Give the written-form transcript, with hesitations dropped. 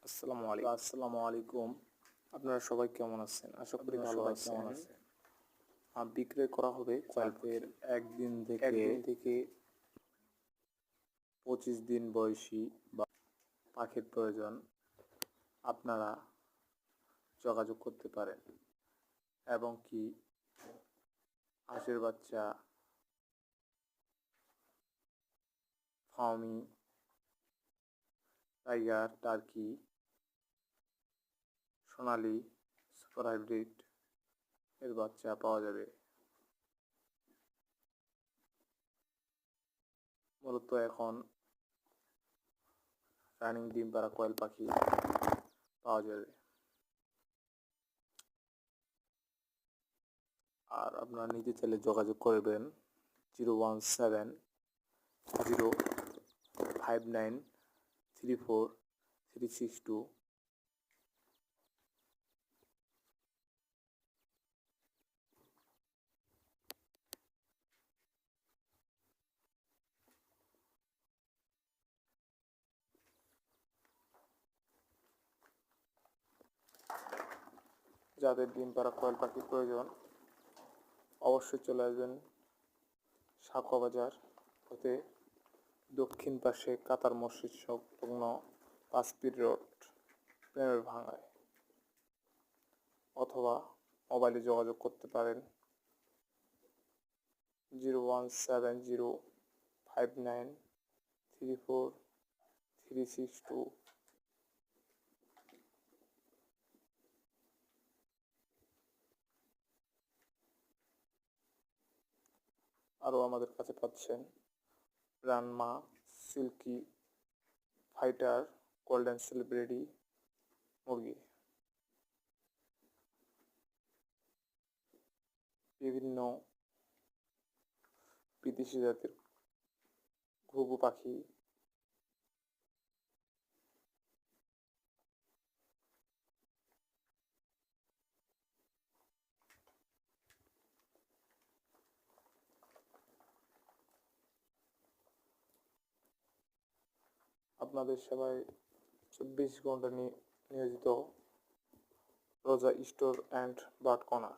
আসসালামু আলাইকুম। আপনারা সবাই কেমন আছেন? আশা করি ভালো আছেন। বিক্রয় করা হবে চাপের একদিন থেকে 25 দিন বয়সী বা পাখির প্রয়োজন আপনারা যোগাযোগ করতে পারেন। এবং কি হাঁসের বাচ্চা, ফার্মি, টাইগার, টার্কি, সোনালি, সুপার হাইব্রিড এর বাচ্চা পাওয়া যাবে। মূলত এখন রানিং ডিম পাড়া কোয়েল পাখি পাওয়া যাবে। আর আপনারা নিতে চাইলে যোগাযোগ করবেন 017-059-34362। যাদের ডিম পাড়া কোয়েল পাখি প্রয়োজন অবশ্যই চলে আসবেন সাঁকোয়া বাজার হতে দক্ষিণ পাশে কাতার মসজিদ সংলগ্ন 5 ফিট রোড, প্রেমের ভাঙায়। অথবা মোবাইলে যোগাযোগ করতে পারেন 017-059-34362। আরও আমাদের কাছে পাচ্ছেন রানমা, সিল্কি, ফাইটার, গোল্ডেন সেলিব্রিটি মুরগি, বিভিন্ন বিদেশি জাতের ঘুঘু পাখি, আপনাদের সেবায় 24 ঘন্টা নিয়োজিত রোজা স্টোর অ্যান্ড বার্ড কর্নার।